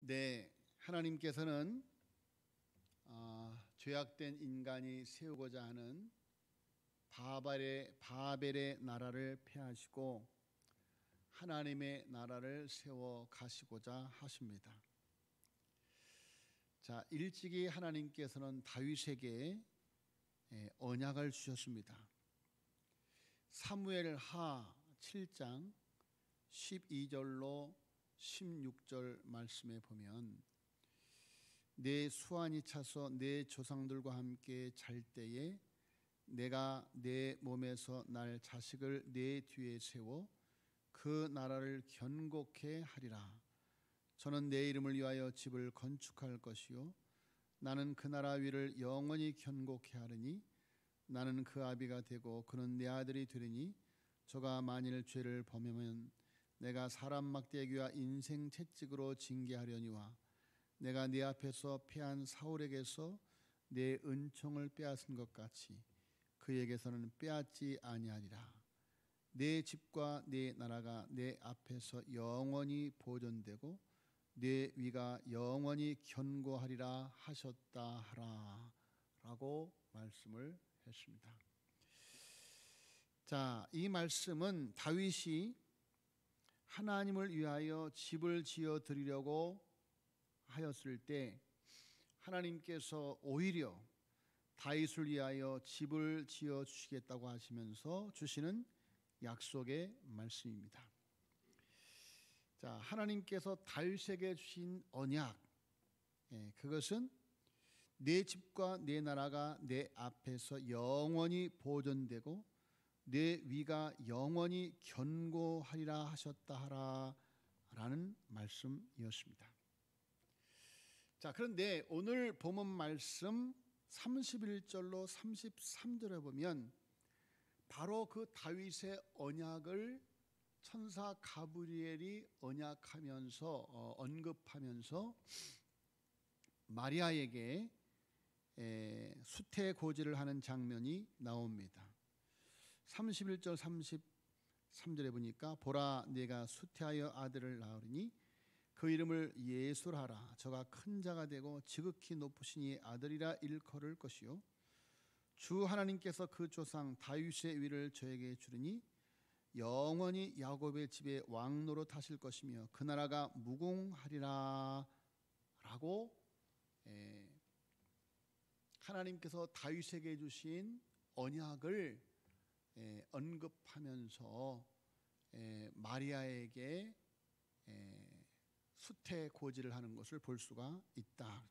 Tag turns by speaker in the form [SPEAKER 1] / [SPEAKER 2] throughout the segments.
[SPEAKER 1] 네, 하나님께서는 죄악된 인간이 세우고자 하는 바벨의 나라를 폐하시고 하나님의 나라를 세워 가시고자 하십니다. 자, 일찍이 하나님께서는 다윗에게 언약을 주셨습니다. 사무엘하 7장 12절로 16절 말씀에 보면 내 수완이 차서 내 조상들과 함께 잘 때에 내가 내 몸에서 날 자식을 내 뒤에 세워 그 나라를 견고케 하리라. 저는 내 이름을 위하여 집을 건축할 것이요 나는 그 나라 위를 영원히 견고케 하리니 나는 그 아비가 되고 그는 내 아들이 되리니 저가 만일 죄를 범하면 내가 사람 막대기와 인생 채찍으로 징계하려니와 내가 네 앞에서 패한 사울에게서 내 은총을 빼앗은 것 같이 그에게서는 빼앗지 아니하리라. 내 집과 내 나라가 내 앞에서 영원히 보존되고 내 위가 영원히 견고하리라 하셨다 하라 라고 말씀을 했습니다. 자, 이 말씀은 다윗이 하나님을 위하여 집을 지어 드리려고 하였을 때 하나님께서 오히려 다윗을 위하여 집을 지어 주시겠다고 하시면서 주시는 약속의 말씀입니다. 자, 하나님께서 다윗에게 주신 언약, 그것은 내 집과 내 나라가 내 앞에서 영원히 보존되고 내 위가 영원히 견고하리라 하셨다 하라 라는 말씀이었습니다. 자, 그런데 오늘 본문 말씀 31절로 33절에 보면 바로 그 다윗의 언약을 천사 가브리엘이 언급하면서 마리아에게 수태고지를 하는 장면이 나옵니다. 31절 33절에 보니까 보라 내가 수태하여 아들을 낳으리니 그 이름을 예술하라. 저가 큰 자가 되고 지극히 높으신 이의 아들이라 일컬을 것이요 주 하나님께서 그 조상 다윗의 위를 저에게 주리니 영원히 야곱의 집에 왕노릇 하실 것이며 그 나라가 무궁하리라 라고 하나님께서 다윗에게 주신 언약을 언급하면서 마리아에게 수태고지를 하는 것을 볼 수가 있다.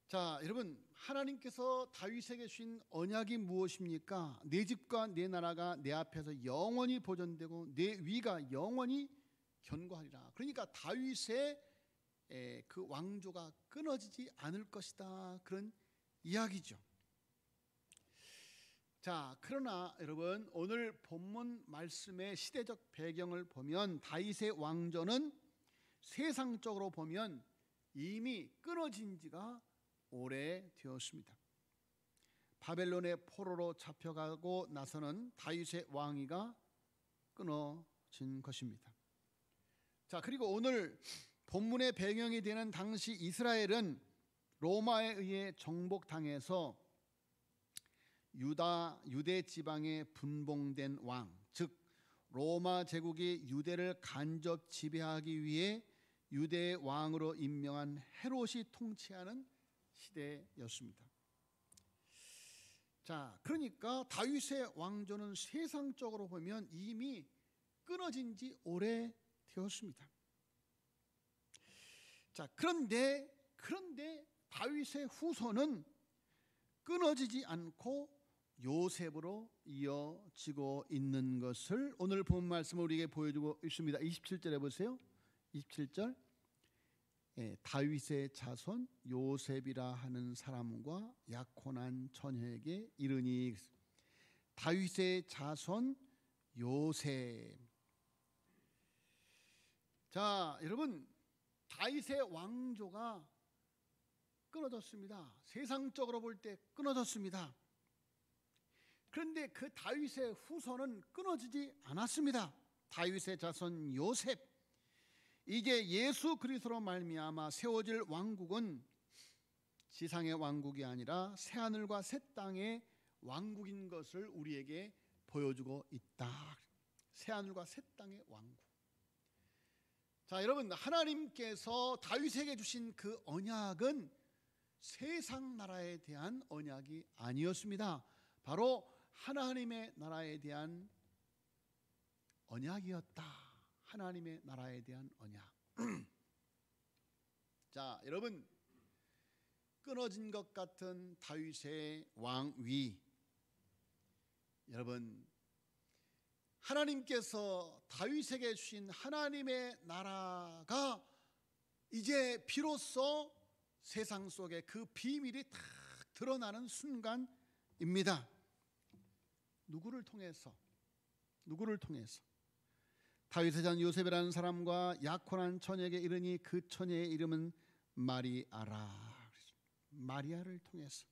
[SPEAKER 1] 자, 여러분, 하나님께서 다윗에게 주신 언약이 무엇입니까? 내 집과 내 나라가 내 앞에서 영원히 보존되고 내 위가 영원히 견고하리라. 그러니까 다윗의 그 왕조가 끊어지지 않을 것이다, 그런 이야기죠. 자, 그러나 여러분, 오늘 본문 말씀의 시대적 배경을 보면 다윗의 왕조는 세상적으로 보면 이미 끊어진 지가 오래되었습니다. 바벨론의 포로로 잡혀가고 나서는 다윗의 왕위가 끊어진 것입니다. 자, 그리고 오늘 본문의 배경이 되는 당시 이스라엘은 로마에 의해 정복당해서 유대 지방에 분봉된 왕, 즉 로마 제국이 유대를 간접 지배하기 위해 유대의 왕으로 임명한 헤롯이 통치하는 시대였습니다. 자, 그러니까 다윗의 왕조는 세상적으로 보면 이미 끊어진 지 오래되었습니다. 자, 그런데 다윗의 후손은 끊어지지 않고 요셉으로 이어지고 있는 것을 오늘 본 말씀을 우리에게 보여주고 있습니다. 27절에 보세요. 27절 다윗의 자손 요셉이라 하는 사람과 약혼한 처녀에게 이르니 다윗의 자손 요셉. 자, 여러분, 다윗의 왕조가 끊어졌습니다. 세상적으로 볼 때 끊어졌습니다. 그런데 그 다윗의 후손은 끊어지지 않았습니다. 다윗의 자손 요셉, 이제 예수 그리스도로 말미암아 세워질 왕국은 지상의 왕국이 아니라 새하늘과 새 땅의 왕국인 것을 우리에게 보여주고 있다. 새하늘과 새 땅의 왕국. 자, 여러분, 하나님께서 다윗에게 주신 그 언약은 세상 나라에 대한 언약이 아니었습니다. 바로 하나님의 나라에 대한 언약이었다. 하나님의 나라에 대한 언약. 자, 여러분, 끊어진 것 같은 다윗의 왕위. 여러분, 하나님께서 다윗에게 주신 하나님의 나라가 이제 비로소 세상 속에 그 비밀이 딱 드러나는 순간입니다. 누구를 통해서? 다윗의 자손 요셉이라는 사람과 약혼한 처녀에게 이르니 그 처녀의 이름은 마리아를 통해서.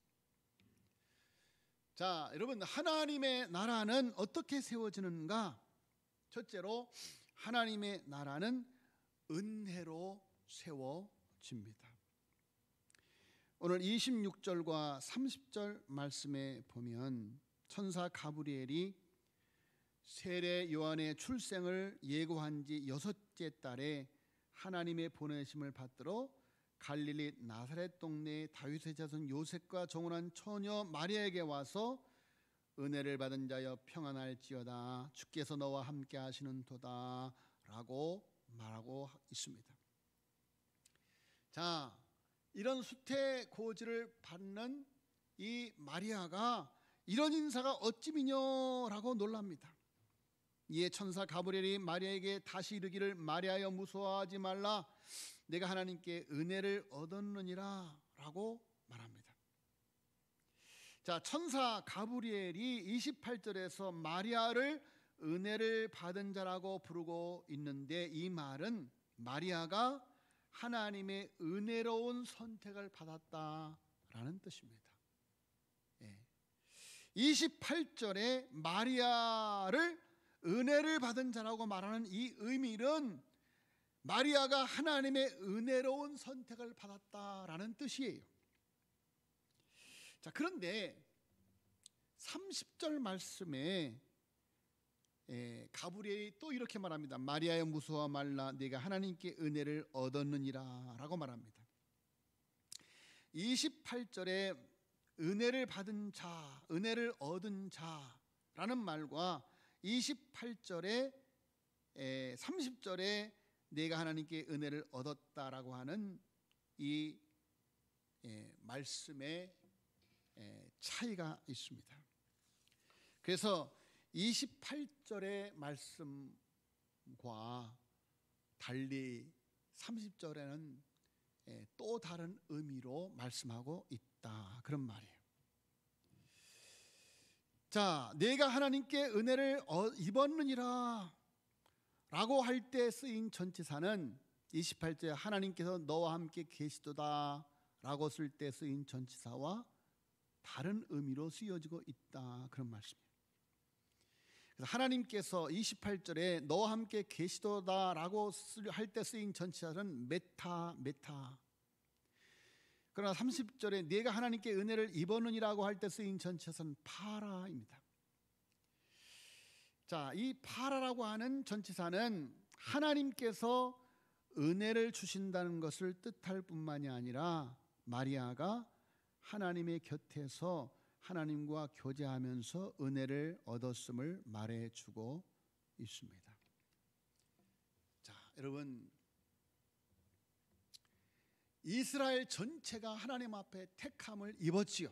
[SPEAKER 1] 자, 여러분, 하나님의 나라는 어떻게 세워지는가? 첫째로 하나님의 나라는 은혜로 세워집니다. 오늘 26절과 30절 말씀에 보면 천사 가브리엘이 세례 요한의 출생을 예고한 지 6째 달에 하나님의 보내심을 받들어 갈릴리 나사렛 동네의 다윗의 자손 요셉과 정혼한 처녀 마리아에게 와서 은혜를 받은 자여 평안할지어다, 주께서 너와 함께 하시는도다 라고 말하고 있습니다. 자, 이런 수태고지를 받는 이 마리아가 이런 인사가 어찌미뇨라고 놀랍니다. 이에 천사 가브리엘이 마리아에게 다시 이르기를 마리아여 무서워하지 말라, 내가 하나님께 은혜를 얻었느니라 라고 말합니다. 자, 천사 가브리엘이 28절에서 마리아를 은혜를 받은 자라고 부르고 있는데 이 말은 마리아가 하나님의 은혜로운 선택을 받았다라는 뜻입니다. 28절에 마리아를 은혜를 받은 자라고 말하는 이 의미는 마리아가 하나님의 은혜로운 선택을 받았다라는 뜻이에요. 자, 그런데 30절 말씀에 가브리엘이 또 이렇게 말합니다. 마리아여 무서워 말라, 네가 하나님께 은혜를 얻었느니라 라고 말합니다. 28절에 은혜를 받은 자, 은혜를 얻은 자라는 말과 28절에 30절에 내가 하나님께 은혜를 얻었다라고 하는 이 말씀의 차이가 있습니다. 그래서 28절의 말씀과 달리 30절에는 또 다른 의미로 말씀하고 있다, 그런 말이에요. 자, 내가 하나님께 은혜를 입었느니라 라고 할 때 쓰인 전치사는 28절에 하나님께서 너와 함께 계시도다 라고 쓸 때 쓰인 전치사와 다른 의미로 쓰여지고 있다, 그런 말씀이에요. 그래서 하나님께서 28절에 너와 함께 계시도다 라고 할 때 쓰인 전치사는 메타. 그러나 30절에 네가 하나님께 은혜를 입었느니라고 할 때 쓰인 전치사는 파라입니다. 자, 이 파라라고 하는 전치사는 하나님께서 은혜를 주신다는 것을 뜻할 뿐만이 아니라 마리아가 하나님의 곁에서 하나님과 교제하면서 은혜를 얻었음을 말해주고 있습니다. 자, 여러분, 이스라엘 전체가 하나님 앞에 택함을 입었지요.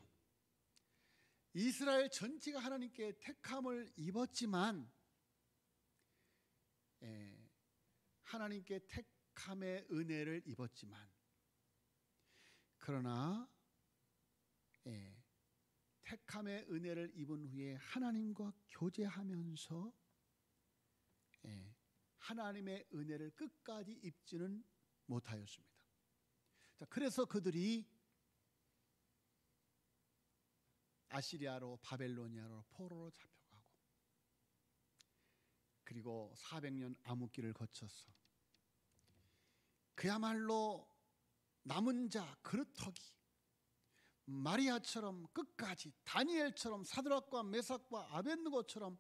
[SPEAKER 1] 이스라엘 전체가 하나님께 택함을 입었지만 하나님께 택함의 은혜를 입었지만 그러나 택함의 은혜를 입은 후에 하나님과 교제하면서 하나님의 은혜를 끝까지 입지는 못하였습니다. 자, 그래서 그들이 아시리아로, 바벨로니아로 포로로 잡혀가고 그리고 400년 암흑기를 거쳐서 그야말로 남은 자 그릇터기, 마리아처럼 끝까지, 다니엘처럼, 사드락과 메삭과 아벳느고처럼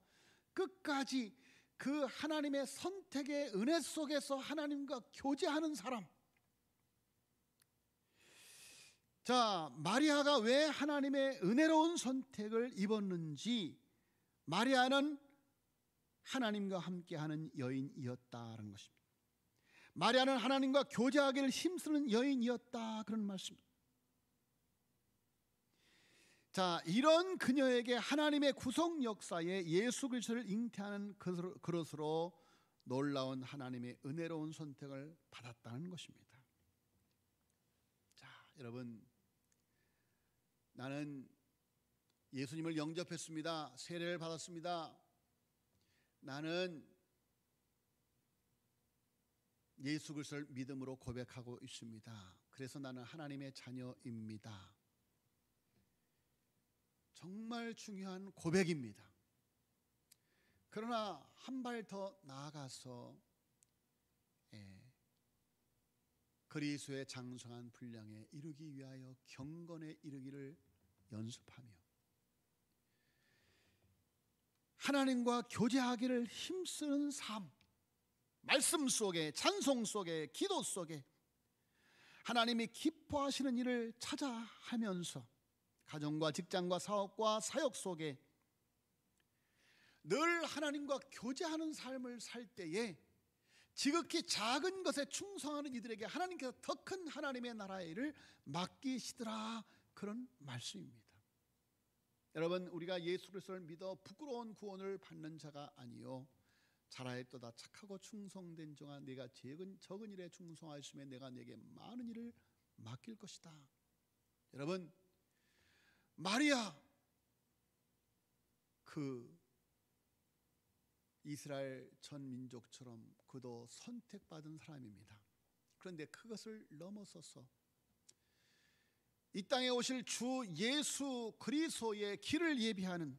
[SPEAKER 1] 끝까지 그 하나님의 선택의 은혜 속에서 하나님과 교제하는 사람. 자, 마리아가 왜 하나님의 은혜로운 선택을 입었는지, 마리아는 하나님과 함께하는 여인이었다는 것입니다. 마리아는 하나님과 교제하기를 힘쓰는 여인이었다, 그런 말씀입니다. 자, 이런 그녀에게 하나님의 구속 역사에 예수 그리스도를 잉태하는 그릇으로 놀라운 하나님의 은혜로운 선택을 받았다는 것입니다. 자, 여러분, 나는 예수님을 영접했습니다. 세례를 받았습니다. 나는 예수 그리스도를 믿음으로 고백하고 있습니다. 그래서 나는 하나님의 자녀입니다. 정말 중요한 고백입니다. 그러나 한 발 더 나아가서 그리스도의 장성한 분량에 이르기 위하여 경건에 이르기를 연습하며 하나님과 교제하기를 힘쓰는 삶, 말씀 속에, 찬송 속에, 기도 속에 하나님이 기뻐하시는 일을 찾아 하면서 가정과 직장과 사업과 사역 속에 늘 하나님과 교제하는 삶을 살 때에 지극히 작은 것에 충성하는 이들에게 하나님께서 더 큰 하나님의 나라의 일을 맡기시더라, 그런 말씀입니다. 여러분, 우리가 예수 그리스도를 믿어 부끄러운 구원을 받는 자가 아니요 잘하였도다 착하고 충성된 종아, 내가 적은 일에 충성하였으며 내가 내게 많은 일을 맡길 것이다. 여러분, 마리아, 그 이스라엘 전 민족처럼 그도 선택받은 사람입니다. 그런데 그것을 넘어서서 이 땅에 오실 주 예수 그리스도의 길을 예비하는,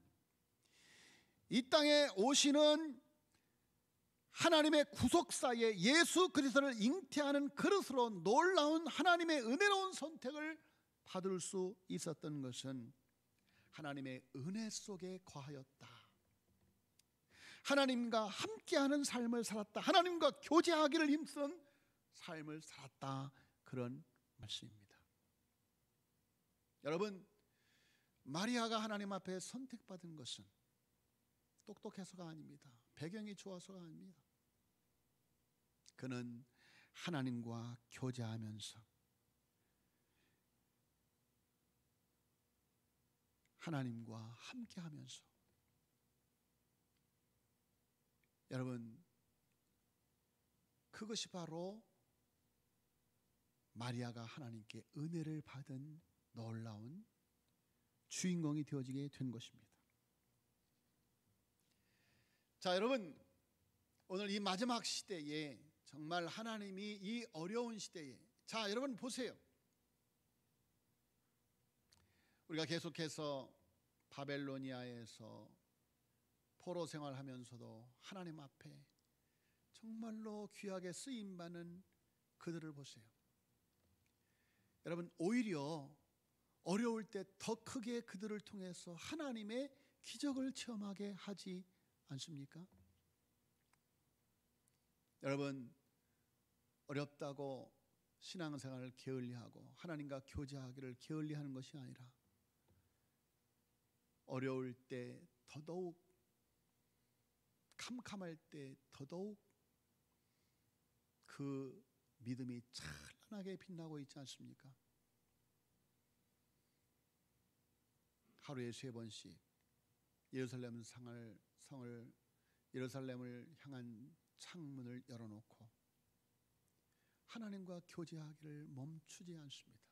[SPEAKER 1] 이 땅에 오시는 하나님의 구속사에 예수 그리스도를 잉태하는 그릇으로 놀라운 하나님의 은혜로운 선택을 받을 수 있었던 것은 하나님의 은혜 속에 거하였다. 하나님과 함께하는 삶을 살았다. 하나님과 교제하기를 힘쓴 삶을 살았다, 그런 말씀입니다. 여러분, 마리아가 하나님 앞에 선택받은 것은 똑똑해서가 아닙니다. 배경이 좋아서가 아닙니다. 그는 하나님과 교제하면서 하나님과 함께하면서, 여러분, 그것이 바로 마리아가 하나님께 은혜를 받은 놀라운 주인공이 되어지게 된 것입니다. 자, 여러분, 오늘 이 마지막 시대에 정말 하나님이 이 어려운 시대에, 자, 여러분 보세요. 우리가 계속해서 바벨로니아에서 포로 생활하면서도 하나님 앞에 정말로 귀하게 쓰임받는 그들을 보세요. 여러분, 오히려 어려울 때 더 크게 그들을 통해서 하나님의 기적을 체험하게 하지 않습니까? 여러분, 어렵다고 신앙생활을 게을리하고 하나님과 교제하기를 게을리하는 것이 아니라 어려울 때 더더욱, 캄캄할 때 더더욱 그 믿음이 찬란하게 빛나고 있지 않습니까? 하루에 3번씩 예루살렘을 향한 창문을 열어놓고 하나님과 교제하기를 멈추지 않습니다.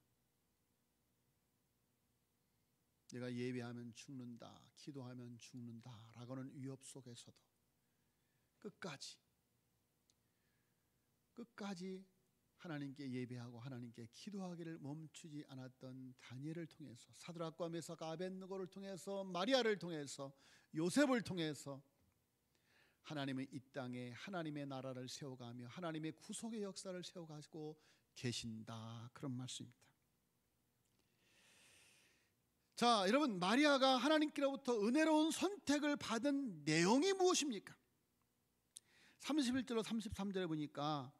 [SPEAKER 1] 내가 예배하면 죽는다, 기도하면 죽는다 라고는 위협 속에서도 끝까지 하나님께 예배하고 하나님께 기도하기를 멈추지 않았던 다니엘을 통해서, 사드락과 메삭과 아벳느고를 통해서, 마리아를 통해서, 요셉을 통해서 하나님은 이 땅에 하나님의 나라를 세워가며 하나님의 구속의 역사를 세워가지고 계신다, 그런 말씀입니다. 자, 여러분, 마리아가 하나님께로부터 은혜로운 선택을 받은 내용이 무엇입니까? 31절로 33절에 보니까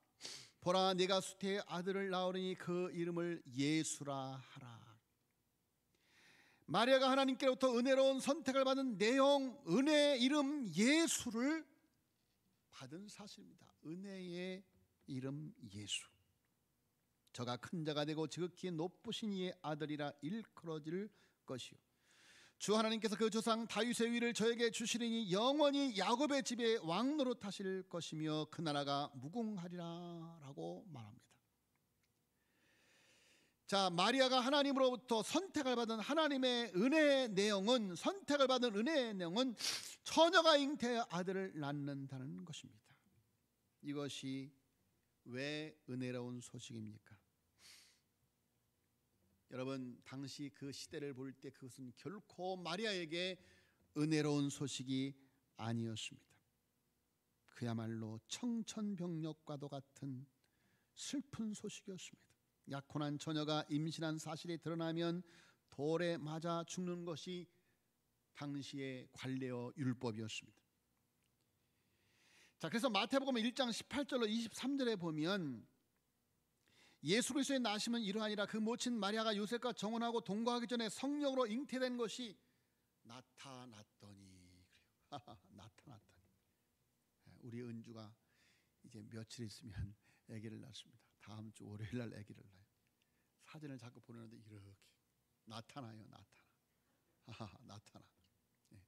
[SPEAKER 1] 보라, 내가 수태의 아들을 낳으리니 그 이름을 예수라 하라. 마리아가 하나님께로부터 은혜로운 선택을 받은 내용, 은혜의 이름 예수를 받은 사실입니다. 은혜의 이름 예수. 저가 큰 자가 되고 지극히 높으신 이의 아들이라 일컬어질 것이요, 주 하나님께서 그 조상 다윗의 위를 저에게 주시리니 영원히 야곱의 집에 왕 노릇하실 것이며 그 나라가 무궁하리라 라고 말합니다. 자, 마리아가 하나님으로부터 선택을 받은 하나님의 은혜의 내용은, 선택을 받은 은혜의 내용은 처녀가 잉태의 아들을 낳는다는 것입니다. 이것이 왜 은혜로운 소식입니까? 여러분, 당시 그 시대를 볼 때 그것은 결코 마리아에게 은혜로운 소식이 아니었습니다. 그야말로 청천벽력과도 같은 슬픈 소식이었습니다. 약혼한 처녀가 임신한 사실이 드러나면 돌에 맞아 죽는 것이 당시의 관례와 율법이었습니다. 자, 그래서 마태복음 1장 18절로 23절에 보면 예수 그리스도의 나심은 이러하니라, 그 모친 마리아가 요셉과 정혼하고 동거하기 전에 성령으로 잉태된 것이 나타났더니, 그래요. 나타났더니. 우리 은주가 이제 며칠 있으면 아기를 낳습니다. 다음 주 월요일 날 아기를 낳아요. 사진을 자꾸 보내는데 이렇게 나타나요. 나타나. 네.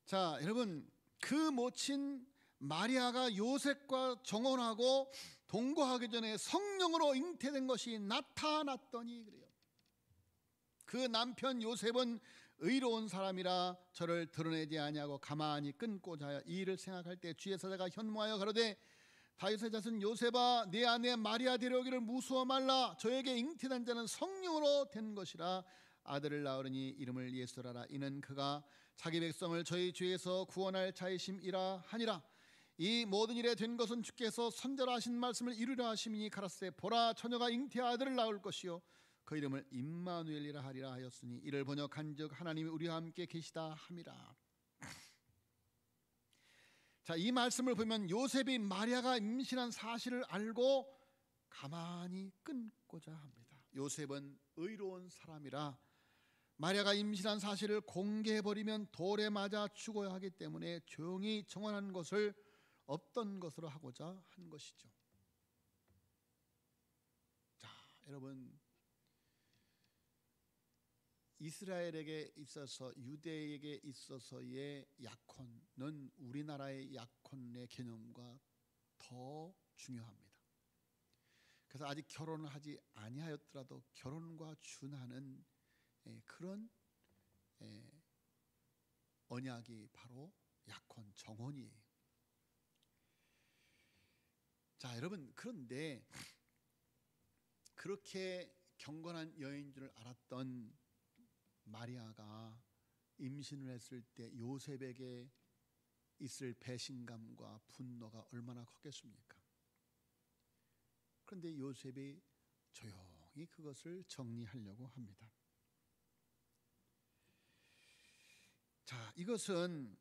[SPEAKER 1] 자, 여러분, 그 모친 마리아가 요셉과 정혼하고 동거하기 전에 성령으로 잉태된 것이 나타났더니, 그래요. 그 남편 요셉은 의로운 사람이라 저를 드러내지 아니하고 가만히 끊고자 이 일을 생각할 때 주의 사자가 현모하여 가로되, 다윗의 자손 요셉아, 내 아내 마리아 데려오기를 무수어 말라. 저에게 잉태된 자는 성령으로 된 것이라. 아들을 낳으리니 이름을 예수라라. 이는 그가 자기 백성을 저희 죄에서 구원할 자이심이라 하니라. 이 모든 일에 된 것은 주께서 선지자하신 말씀을 이루려 하심이니 가라사대, 보라, 처녀가 잉태의 아들을 낳을 것이요 그 이름을 임마누엘이라 하리라 하였으니, 이를 번역한즉 하나님이 우리와 함께 계시다 함이라. 자, 이 말씀을 보면 요셉이 마리아가 임신한 사실을 알고 가만히 끊고자 합니다. 요셉은 의로운 사람이라 마리아가 임신한 사실을 공개해버리면 돌에 맞아 죽어야 하기 때문에 조용히 정언한 것을 없던 것으로 하고자 한 것이죠. 자, 여러분, 이스라엘에게 있어서, 유대에게 있어서의 약혼은 우리나라의 약혼의 개념과 더 중요합니다. 그래서 아직 결혼을 하지 아니하였더라도 결혼과 준하는 그런 언약이 바로 약혼, 정혼이에요. 자, 여러분, 그런데 그렇게 경건한 여인 줄 알았던 마리아가 임신을 했을 때 요셉에게 있을 배신감과 분노가 얼마나 컸겠습니까? 그런데 요셉이 조용히 그것을 정리하려고 합니다. 자, 이것은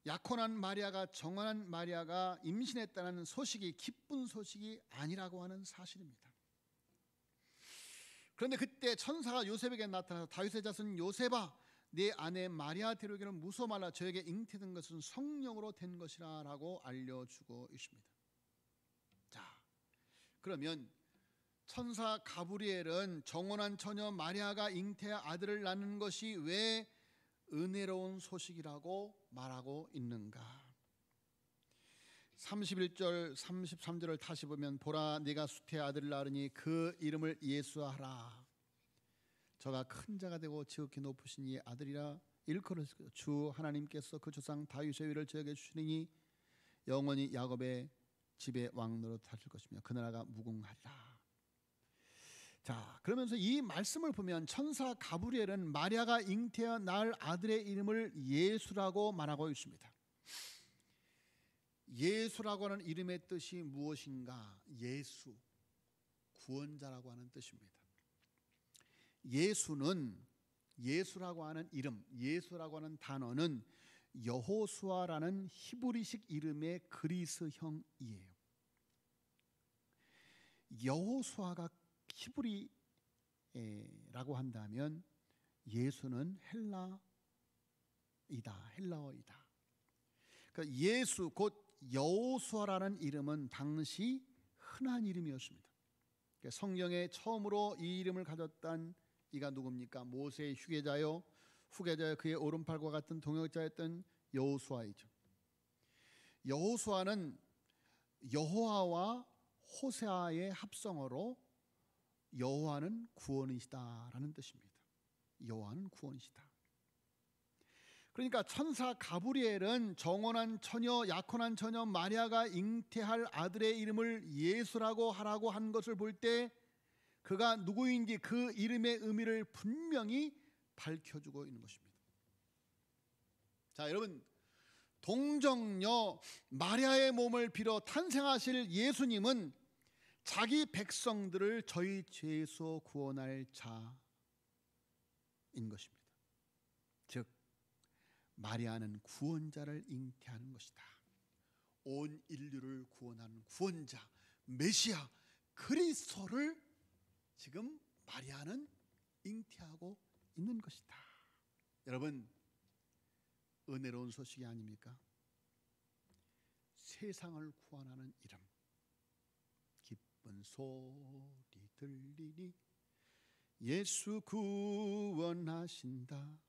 [SPEAKER 1] 약혼한 마리아가, 정혼한 마리아가 임신했다는 소식이 기쁜 소식이 아니라고 하는 사실입니다. 그런데 그때 천사가 요셉에게 나타나서 다윗의 자손 요셉아, 내 아내 마리아 데려오기를 무서워 말라. 저에게 잉태된 것은 성령으로 된 것이라 라고 알려주고 있습니다. 자, 그러면 천사 가브리엘은 정혼한 처녀 마리아가 잉태의 아들을 낳는 것이 왜 은혜로운 소식이라고 말하고 있는가? 31절 33절을 다시 보면, 보라, 네가 수태의 아들을 낳으니 그 이름을 예수하라. 저가 큰 자가 되고 지극히 높으신 이의 아들이라 일컬어질 것이요 주 하나님께서 그 조상 다윗의 위를 저에게 주시니 영원히 야곱의 집에 왕 노릇하실 것이며 그 나라가 무궁하리라. 자, 그러면서 이 말씀을 보면 천사 가브리엘은 마리아가 잉태한 낳을 아들의 이름을 예수라고 말하고 있습니다. 예수라고 하는 이름의 뜻이 무엇인가? 예수, 구원자라고 하는 뜻입니다. 예수라고 하는 이름, 예수라고 하는 단어는 여호수아라는 히브리식 이름의 그리스형이에요. 여호수아가 히브리라고 한다면 예수는 헬라어이다. 그러니까 예수 곧 여호수아라는 이름은 당시 흔한 이름이었습니다. 그러니까 성경에 처음으로 이 이름을 가졌던 이가 누굽니까? 모세의 후계자요 그의 오른팔과 같은 동역자였던 여호수아이죠. 여호수아는 여호와와 호세아의 합성어로 여호와는 구원이시다라는 뜻입니다. 여호와는 구원이시다. 그러니까 천사 가브리엘은 정혼한 처녀, 약혼한 처녀 마리아가 잉태할 아들의 이름을 예수라고 하라고 한 것을 볼 때 그가 누구인지 그 이름의 의미를 분명히 밝혀주고 있는 것입니다. 자, 여러분, 동정녀 마리아의 몸을 빌어 탄생하실 예수님은 자기 백성들을 저희 죄에서 구원할 자인 것입니다. 즉 마리아는 구원자를 잉태하는 것이다. 온 인류를 구원하는 구원자 메시아 그리스도를 지금 마리아는 잉태하고 있는 것이다. 여러분, 은혜로운 소식이 아닙니까? 세상을 구원하는 이름, 기쁜 소리 들리니 예수 구원하신다.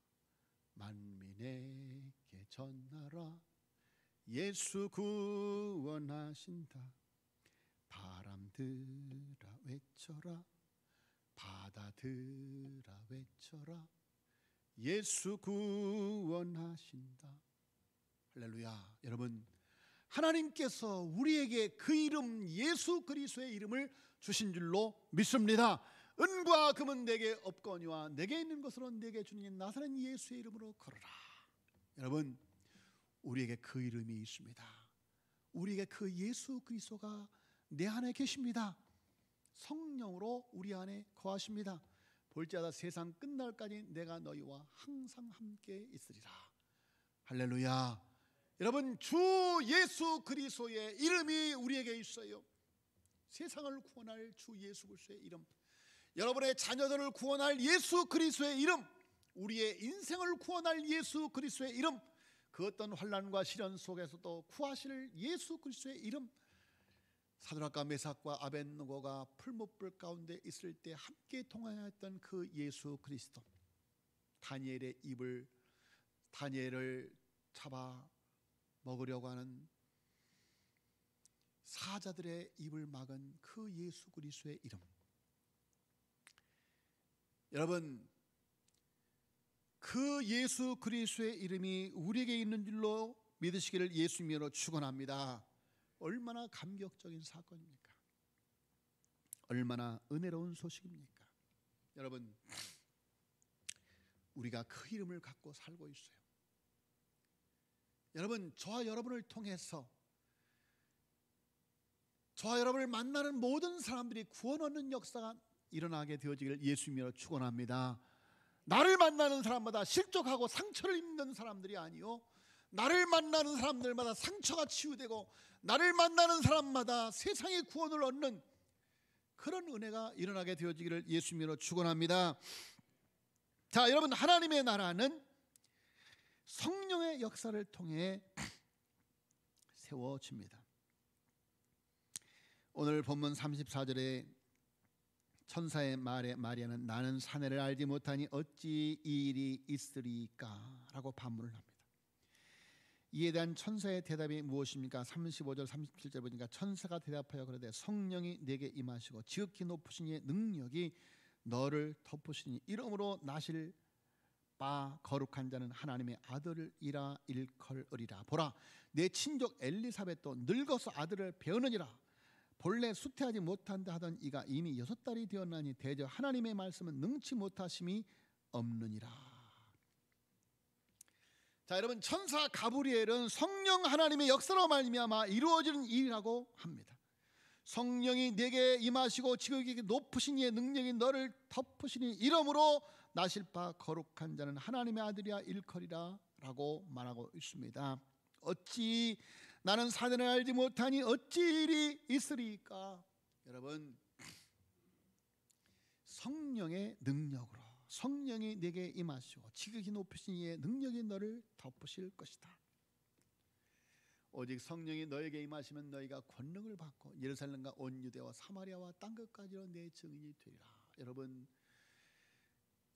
[SPEAKER 1] 만민에게 전하라. 예수 구원하신다. 바람들아 외쳐라. 바다들아 외쳐라. 예수 구원하신다. 할렐루야. 여러분, 하나님께서 우리에게 그 이름 예수 그리스도의 이름을 주신 줄로 믿습니다. 은과 금은 내게 없거니와 내게 있는 것으로 내게 주는 나사렛 예수의 이름으로 걸어라. 여러분, 우리에게 그 이름이 있습니다. 우리에게 그 예수 그리스도가 내 안에 계십니다. 성령으로 우리 안에 거하십니다. 볼지어다 세상 끝날까지 내가 너희와 항상 함께 있으리라. 할렐루야. 여러분, 주 예수 그리스도의 이름이 우리에게 있어요. 세상을 구원할 주 예수 그리스도의 이름, 여러분의 자녀들을 구원할 예수 그리스도의 이름, 우리의 인생을 구원할 예수 그리스도의 이름, 그 어떤 환난과 시련 속에서도 구하실 예수 그리스도의 이름, 사드락과 메삭과 아벳느고가 풀무불 가운데 있을 때 함께 동행했던 그 예수 그리스도, 다니엘을 잡아 먹으려고 하는 사자들의 입을 막은 그 예수 그리스도의 이름. 여러분, 그 예수 그리스도의 이름이 우리에게 있는 줄로 믿으시기를 예수님으로 축원합니다. 얼마나 감격적인 사건입니까? 얼마나 은혜로운 소식입니까? 여러분, 우리가 그 이름을 갖고 살고 있어요. 여러분, 저와 여러분을 통해서 저와 여러분을 만나는 모든 사람들이 구원 얻는 역사가 일어나게 되어지기를 예수님으로 축원합니다. 나를 만나는 사람마다 실족하고 상처를 입는 사람들이 아니요, 나를 만나는 사람들마다 상처가 치유되고 나를 만나는 사람마다 세상의 구원을 얻는 그런 은혜가 일어나게 되어지기를 예수님으로 축원합니다. 자, 여러분, 하나님의 나라는 성령의 역사를 통해 세워집니다. 오늘 본문 34절에 천사의 말에 마리아는 나는 사내를 알지 못하니 어찌 이 일이 있으리까? 라고 반문을 합니다. 이에 대한 천사의 대답이 무엇입니까? 35절 37절 보니까 천사가 대답하여 그러되 성령이 내게 임하시고 지극히 높으신 이의 능력이 너를 덮으시니 이러므로 나실 바 거룩한 자는 하나님의 아들이라 일컬으리라. 보라, 내 친족 엘리사벳도 늙어서 아들을 배우느니라. 본래 수태하지 못한다 하던 이가 이미 6달이 되었나니 대저 하나님의 말씀은 능치 못하심이 없느니라. 자, 여러분, 천사 가브리엘은 성령 하나님의 역사로 말미암아 이루어지는 일이라고 합니다. 성령이 내게 임하시고 지극히 높으신 이의 능력이 너를 덮으시니 이러므로 나실 바 거룩한 자는 하나님의 아들이야 일컬이라 라고 말하고 있습니다. 어찌 나는 사단을 알지 못하니 어찌 일이 있으리까? 여러분, 성령의 능력으로 성령이 내게 임하시고 지극히 높으신 이의 능력이 너를 덮으실 것이다. 오직 성령이 너에게 임하시면 너희가 권능을 받고 예루살렘과 온 유대와 사마리아와 땅 끝까지로 내 증인이 되리라.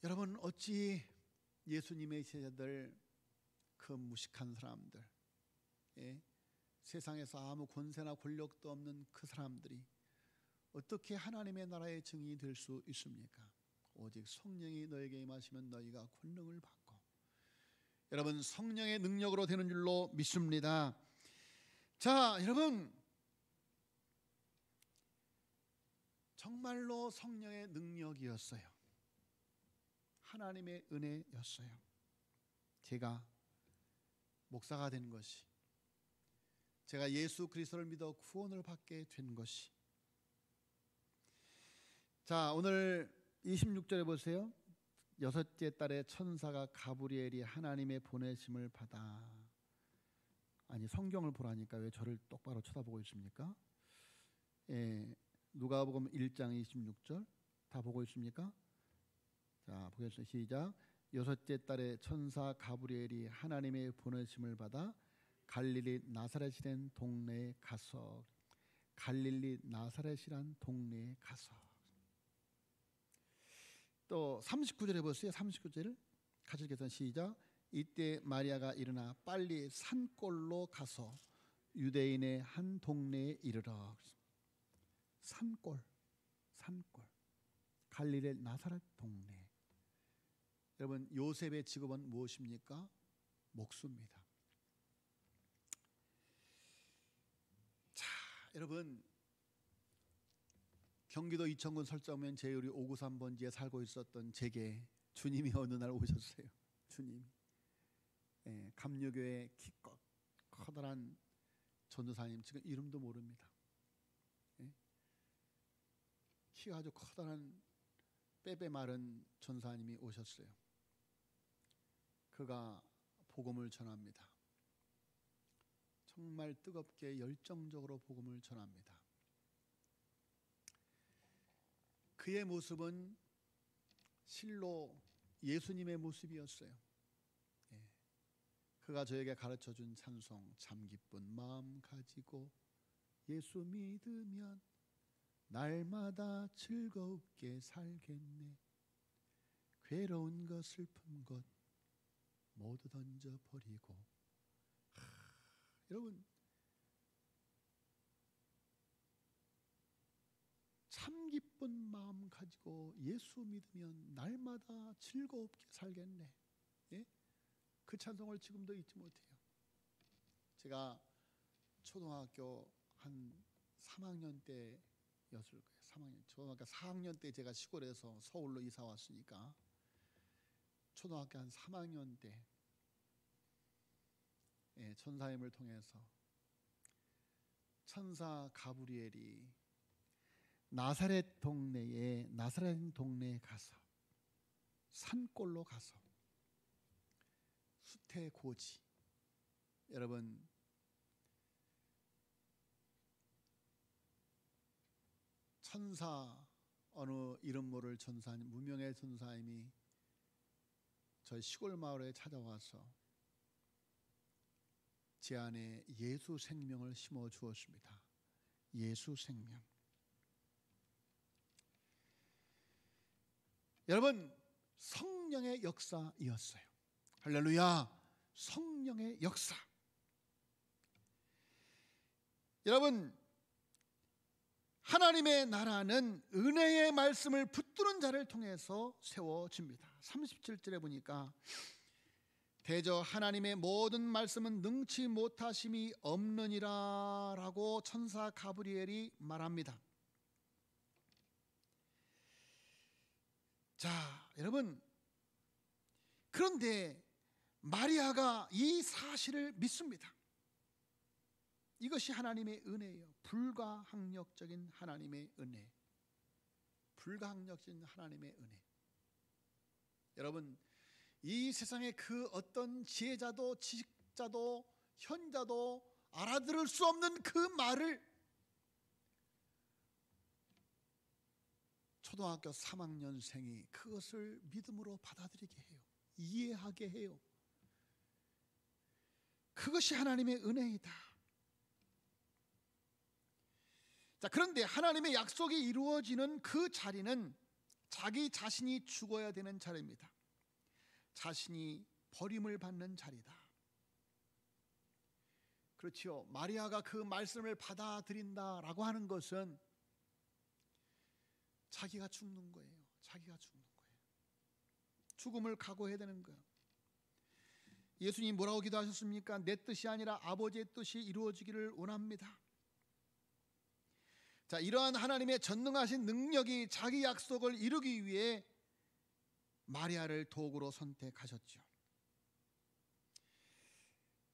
[SPEAKER 1] 여러분 어찌 예수님의 제자들, 그 무식한 사람들, 세상에서 아무 권세나 권력도 없는 그 사람들이 어떻게 하나님의 나라의 증인이 될 수 있습니까? 오직 성령이 너에게 임하시면 너희가 권능을 받고, 여러분 성령의 능력으로 되는 줄로 믿습니다. 자, 여러분, 정말로 성령의 능력이었어요. 하나님의 은혜였어요. 제가 목사가 된 것이, 제가 예수 그리스도를 믿어 구원을 받게 된 것이. 자, 오늘 26절에 보세요. 6째 달에 천사가 가브리엘이 하나님의 보내심을 받아. 아니, 성경을 보라니까 왜 저를 똑바로 쳐다보고 있습니까? 누가복음 1장 26절 다 보고 있습니까? 자, 보겠습니다. 시작. 6째 달에 천사 가브리엘이 하나님의 보내심을 받아 갈릴리 나사렛이란 동네에 가서. 갈릴리 나사렛이란 동네에 가서. 또 39절에 보세요. 39절을 같이 읽겠습니다. 시작. 이때 마리아가 일어나 빨리 산골로 가서 유대인의 한 동네에 이르러. 산골, 갈릴리 나사렛 동네. 여러분, 요셉의 직업은 무엇입니까? 목수입니다. 자, 여러분, 경기도 이천군 설정면 제우리 593번지에 살고 있었던 제게 주님이 어느 날 오셨어요. 주님이. 감리교회 키 커다란 전도사님, 지금 이름도 모릅니다. 키가 아주 커다란 빼빼 마른 전사님이 오셨어요. 그가 복음을 전합니다. 정말 뜨겁게 열정적으로 복음을 전합니다. 그의 모습은 실로 예수님의 모습이었어요. 그가 저에게 가르쳐준 찬송, 참 기쁜 마음 가지고 예수 믿으면 날마다 즐겁게 살겠네. 괴로운 것 슬픈 것 모두 던져버리고. 여러분, 참 기쁜 마음 가지고 예수 믿으면 날마다 즐겁게 살겠네. 그 찬송을 지금도 잊지 못해요. 제가 초등학교 한 3학년 때였을 거예요. 초등학교 4학년 때 제가 시골에서 서울로 이사 왔으니까 초등학교 한 3학년 때 천사님을 통해서 천사 가브리엘이 나사렛 동네에 가서, 산골로 가서 수태고지. 여러분, 천사, 어느 이름 모를 천사님, 무명의 천사님이 저희 시골 마을에 찾아와서 제 안에 예수 생명을 심어 주었습니다. 예수 생명. 여러분, 성령의 역사이었어요. 할렐루야. 성령의 역사. 여러분, 하나님의 나라는 은혜의 말씀을 붙드는 자를 통해서 세워집니다. 37절에 보니까 대저 하나님의 모든 말씀은 능치 못하심이 없느니라 라고 천사 가브리엘이 말합니다. 자, 여러분, 그런데 마리아가 이 사실을 믿습니다. 이것이 하나님의 은혜예요. 불가항력적인 하나님의 은혜. 불가항력적인 하나님의 은혜. 여러분, 이 세상의 그 어떤 지혜자도 지식자도 현자도 알아들을 수 없는 그 말을 초등학교 3학년생이 그것을 믿음으로 받아들이게 해요. 이해하게 해요. 그것이 하나님의 은혜이다. 자, 그런데 하나님의 약속이 이루어지는 그 자리는 자기 자신이 죽어야 되는 자리입니다. 자신이 버림을 받는 자리다. 그렇지요. 마리아가 그 말씀을 받아들인다라고 하는 것은 자기가 죽는 거예요. 자기가 죽는 거예요. 죽음을 각오해야 되는 거예요. 예수님이 뭐라고 기도하셨습니까? 내 뜻이 아니라 아버지의 뜻이 이루어지기를 원합니다. 자, 이러한 하나님의 전능하신 능력이 자기 약속을 이루기 위해 마리아를 도구로 선택하셨죠.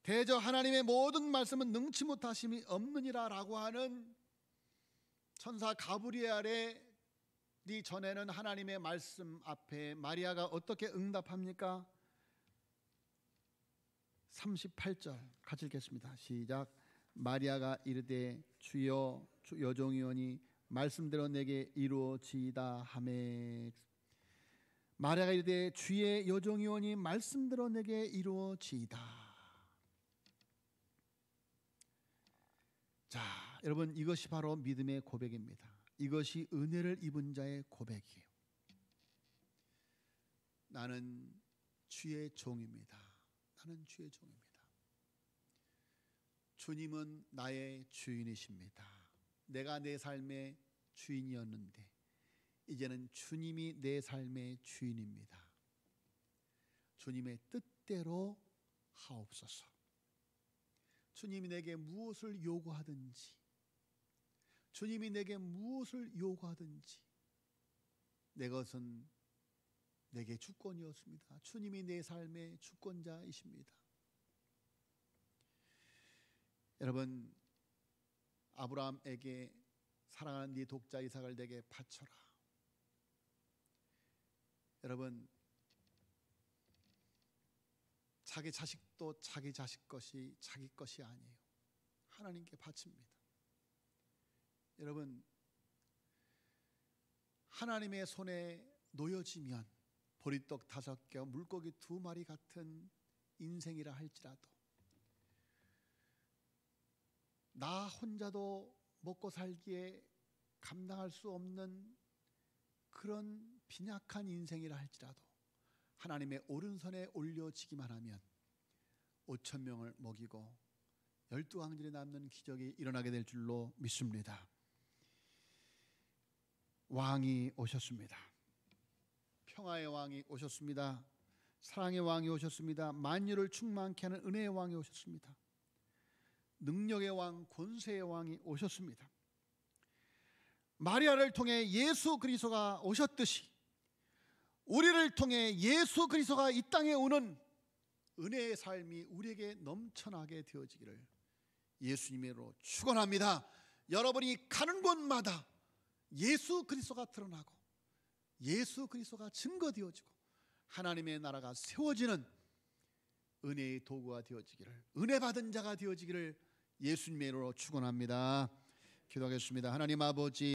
[SPEAKER 1] 대저 하나님의 모든 말씀은 능치 못하심이 없느니라 라고 하는 천사 가브리엘이 전에는 하나님의 말씀 앞에 마리아가 어떻게 응답합니까? 38절 같이 읽겠습니다. 시작. 마리아가 이르되 주여 여종이오니 말씀대로 내게 이루어지이다 하매. 마리아가 이르되 주의 여종이오니 말씀대로 내게 이루어지이다. 자, 여러분, 이것이 바로 믿음의 고백입니다. 이것이 은혜를 입은 자의 고백이에요. 나는 주의 종입니다. 나는 주의 종입니다. 주님은 나의 주인이십니다. 내가 내 삶의 주인이었는데 이제는 주님이 내 삶의 주인입니다. 주님의 뜻대로 하옵소서. 주님이 내게 무엇을 요구하든지, 주님이 내게 무엇을 요구하든지 내 것은 내게 주권이었습니다. 주님이 내 삶의 주권자이십니다. 여러분, 아브라함에게 사랑하는 네 독자 이삭을 내게 바쳐라. 여러분, 자기 자식도 자기 자식 것이 자기 것이 아니에요. 하나님께 바칩니다. 여러분, 하나님의 손에 놓여지면 보리떡 5개, 물고기 2마리 같은 인생이라 할지라도 나 혼자도 먹고 살기에 감당할 수 없는 그런 빈약한 인생이라 할지라도 하나님의 오른손에 올려지기만 하면 5,000명을 먹이고 12왕들이 남는 기적이 일어나게 될 줄로 믿습니다. 왕이 오셨습니다. 평화의 왕이 오셨습니다. 사랑의 왕이 오셨습니다. 만유를 충만케 하는 은혜의 왕이 오셨습니다. 능력의 왕, 권세의 왕이 오셨습니다. 마리아를 통해 예수 그리스도가 오셨듯이 우리를 통해 예수 그리스도가 이 땅에 오는 은혜의 삶이 우리에게 넘쳐나게 되어지기를 예수님으로 축원합니다. 여러분이 가는 곳마다 예수 그리스도가 드러나고 예수 그리스도가 증거되어지고 하나님의 나라가 세워지는 은혜의 도구가 되어지기를, 은혜 받은 자가 되어지기를 예수님의 이름으로 축원합니다. 기도하겠습니다. 하나님 아버지,